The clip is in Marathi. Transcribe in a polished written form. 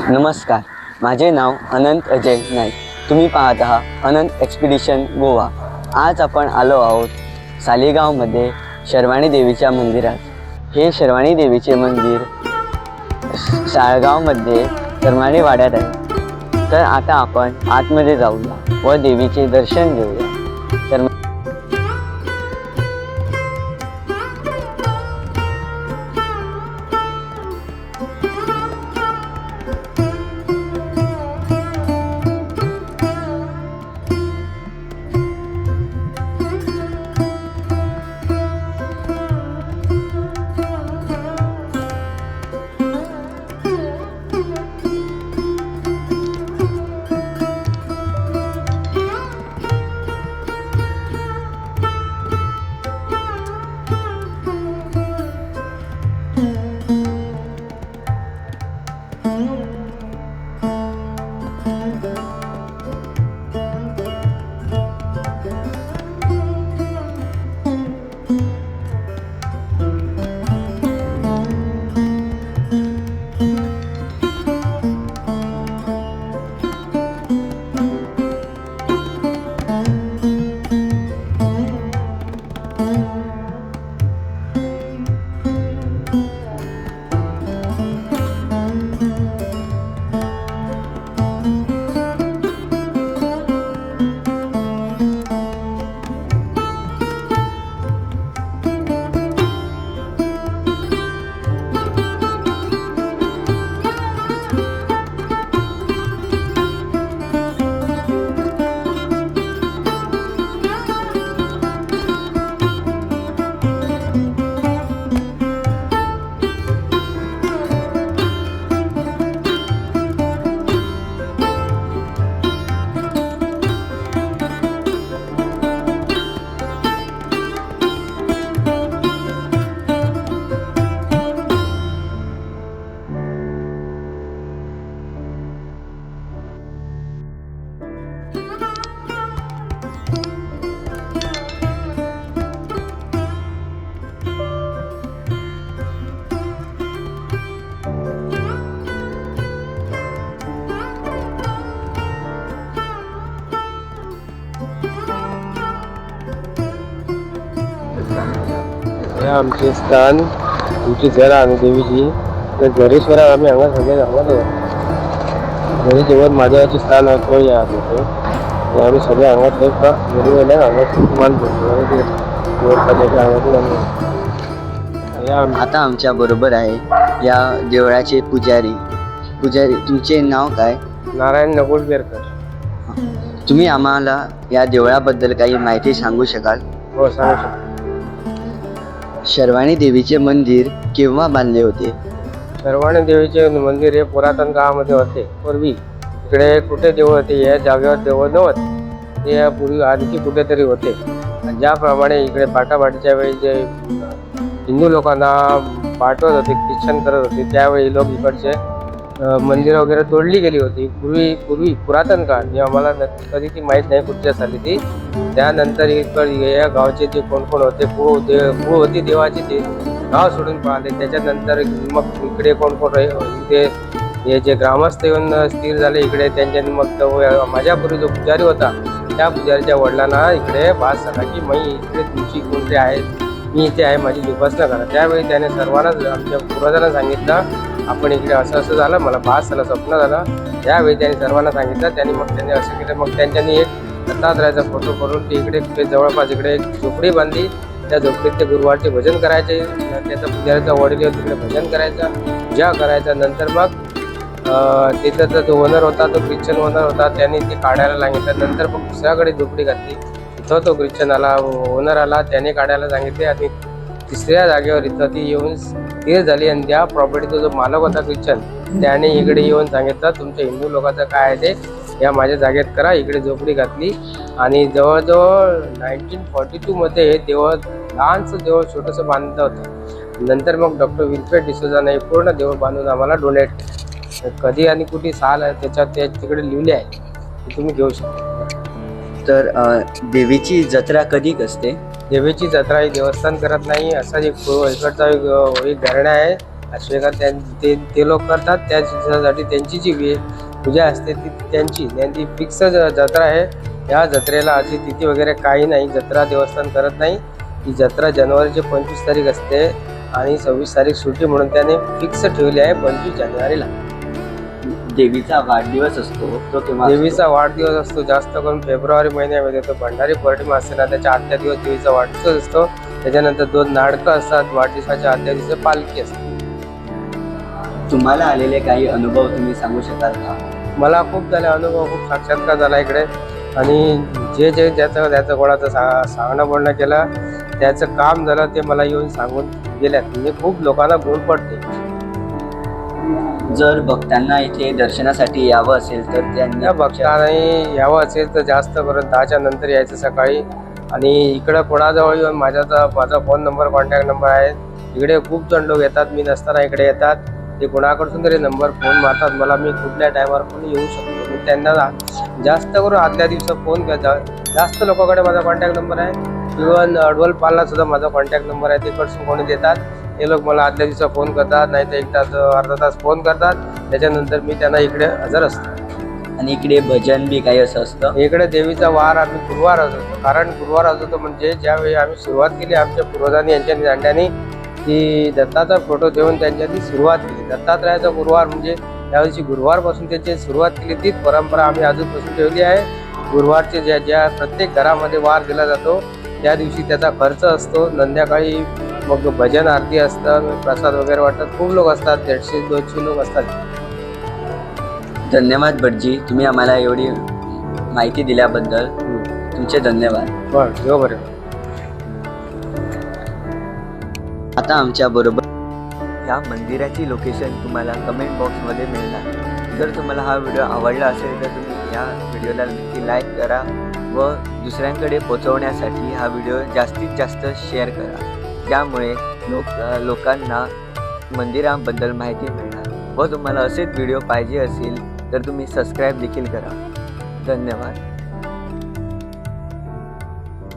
नमस्कार, माझे नाव अनंत अजय नाईक. तुम्ही पाहत आहात अनंत एक्सपिडिशन गोवा. आज आपण आलो आहोत सालेगावमध्ये शर्वाणी देवीच्या मंदिरात. हे शर्वाणी देवीचे मंदिर साळगावमध्ये शर्वाणी वाड्यात आहे. तर आता आपण आतमध्ये जाऊया व देवीचे दर्शन घेऊया. हे आमचे स्थान आमची जरा आणि देवीची तर घरेश्वरा आम्ही हांगा सगळे हांगा घरी जेवण महादेवाचे स्थान तो या आम्ही सगळे हांगा थंय घरी वयल्यान हांगा मान आता आमच्या बरोबर आहे या देवळाचे पुजारी. तुमचे नाव काय? नारायण नकुल बेरकर. तुम्ही आम्हाला या देवळाबद्दल काही माहिती सांगू शकाल? हो सांगू शकतो. शर्वाणी देवीचे मंदिर केव्हा बांधले होते? शर्वाणी देवीचे मंदिर हे पुरातन काळामध्ये होते. पूर्वी इकडे कुठे देऊळ होते या जागेवर देऊळ नव्हते. ते पूर्वी आणखी कुठेतरी होते. ज्याप्रमाणे इकडे पाटापाटीच्या वेळी जे हिंदू लोकांना पाठवत होते, ख्रिश्चन करत होते, त्यावेळी लोक इकडचे मंदिरं वगैरे तोडली गेली होती. पूर्वी पुरातन काळ जे आम्हाला कधी ती माहीत नाही कुठच्या साली ती. त्यानंतर इकडे या गावचे जे कोण कोण होते कुळ होती देवाची ते गाव सोडून पाहिले. त्याच्यानंतर मग इकडे कोण कोण इथे हे जे ग्रामस्थ येऊन स्थिर झाले इकडे. त्यांच्यानी मग माझ्यापूर्वी जो पुजारी होता त्या पुजारीच्या वडिलांना इकडे भास झाला की मी इकडे तुमची कोणते आहे, मी इथे आहे, माझी जोपासना करा. त्यावेळी त्याने सर्वांनाच आमच्या पूर्वजांना सांगितलं आपण इकडे असं असं झालं, मला भास झाला, स्वप्न झालं. त्यावेळी त्यांनी सर्वांना सांगितलं. त्यांनी असं केलं. मग त्यांनी एक दत्तात्रयाचा फोटो करून ते इकडे जवळपास इकडे एक झोपडी बांधली. त्या झोपडीत ते गुरुवारचे भजन करायचे. त्याचा पुजाऱ्याचा वडील तिकडे भजन करायचा, ज्या करायचा. नंतर मग तिथं जो ओनर होता तो ख्रिश्चन ओनर होता, त्यांनी ते काढायला सांगितलं. नंतर मग दुसऱ्याकडे झोपडी घातली. तिथं तो ख्रिश्चन आला, ओनर आला, त्याने काढायला सांगितले. आणि तिसऱ्या जागेवर इथं ती येऊन स्थिर झाली. आणि त्या प्रॉपर्टीचा जो मालक होता ख्रिश्चन त्याने इकडे येऊन सांगितलं तुमच्या हिंदू लोकांचं काय आहे ते या माझ्या जागेत करा. इकडे झोपडी घातली. आणि जवळजवळ 1942 मध्ये हे देवळ लहानसं देवळ छोटंसं बांधलं होतं. नंतर मग डॉक्टर विल्फ्रेड डिसोजाने पूर्ण देवळ बांधून आम्हाला डोनेट. कधी आणि कुठे साल आहे त्याच्यात तिकडे लिहिले आहे, ते तुम्ही घेऊ शकता. तर देवीची जत्रा कधी असते? देवीची जत्रा ही देवस्थान करत नाही, असा एक इकडचा एक घराणा आहे. स्वीकार ते लोक करतात. त्यासाठी त्यांची जी पूजा असते ती त्यांची फिक्स जत्रा आहे. या जत्रेला अशी तिथी वगैरे काही नाही. जत्रा देवस्थान करत नाही. ही जत्रा जानेवारीची 25 तारीख असते आणि 26 तारीख सुट्टी म्हणून त्याने फिक्स ठेवली आहे 25 जानेवारीला. देवीचा वाढदिवस असतो तो तेव्हा देवीचा वाढदिवस असतो जास्त करून फेब्रुवारी महिन्यामध्ये. तो भंडारी पौर्णिमा असते ना, त्याच्या आदल्या दिवस देवीचा वाढदिवस असतो. त्याच्यानंतर 2 नाटकं असतात. वाढदिवसाच्या आदल्या दिवशी पालखी असते. तुम्हाला आलेले काही अनुभव तुम्ही सांगू शकाल का? मला खूप झाले अनुभव, खूप साक्षात्कार झाला इकडे. आणि जे ज्याचं कोणाचं सांगणं बोलणं केलं त्याचं काम झालं ते मला येऊन सांगून गेल्यात. म्हणजे खूप लोकांना गुण पडते. जर भक्तांना इथे दर्शनासाठी यावं असेल तर त्या भक्तांनी यावं असेल तर जास्त करून 10च्या नंतर यायचं सकाळी. आणि इकडं कोणाजवळ येऊन माझा फोन नंबर, कॉन्टॅक्ट नंबर आहे. इकडे खूप जण लोक येतात. मी नसताना इकडे येतात. ते कोणाकडून तरी नंबर फोन मारतात मला. मी कुठल्या टायमावर पण येऊ शकतो. मी त्यांना जास्त करून आदल्या दिवसा फोन करतात. जास्त लोकांकडे माझा कॉन्टॅक्ट नंबर आहे. इव्हन अडवल पालला सुद्धा माझा कॉन्टॅक्ट नंबर आहे. तिकडसून कोणी देतात. हे लोक मला आदल्या दिवसा फोन करतात, नाही तर 1 तास अर्धा तास फोन करतात. त्याच्यानंतर मी त्यांना इकडे हजर असतो. आणि इकडे भजन बी काही असं असतं. इकडे देवीचा वार आम्ही गुरुवार असतो. कारण गुरुवार असतो म्हणजे ज्यावेळी आम्ही सुरुवात केली आमच्या पूर्वजांनी यांच्या जाणत्यांनी की दत्ताचा फोटो ठेवून त्यांच्यानी सुरुवात केली. दत्तात्रयाचा गुरुवार म्हणजे त्यादिवशी गुरुवारपासून त्याची सुरुवात केली. तीच परंपरा आम्ही अजूनपासून ठेवली आहे. गुरुवारचे ज्या प्रत्येक घरामध्ये वार दिला जातो त्या दिवशी त्याचा खर्च असतो. संध्याकाळी मग भजन आरती असतं, प्रसाद वगैरे वाटतात. खूप लोक असतात. 150-200 लोक असतात. धन्यवाद भटजी, तुम्ही आम्हाला एवढी माहिती दिल्याबद्दल तुमचे धन्यवाद. बरं बरं. आता आमच्या बरोबर या मंदिराची लोकेशन तुम्हाला कमेंट बॉक्समध्ये मिळणार. जर तुम्हाला हा व्हिडिओ आवडला असेल तर तुम्ही या व्हिडिओला नक्की लाईक करा व दुसऱ्यांकडे पोहोचवण्यासाठी हा व्हिडिओ जास्तीत जास्त शेअर करा. त्यामुळे लोकांना मंदिराबद्दल माहिती मिळणार. व तुम्हाला असेच व्हिडिओ पाहिजे असेल तर तुम्ही सबस्क्राईब देखील करा. धन्यवाद.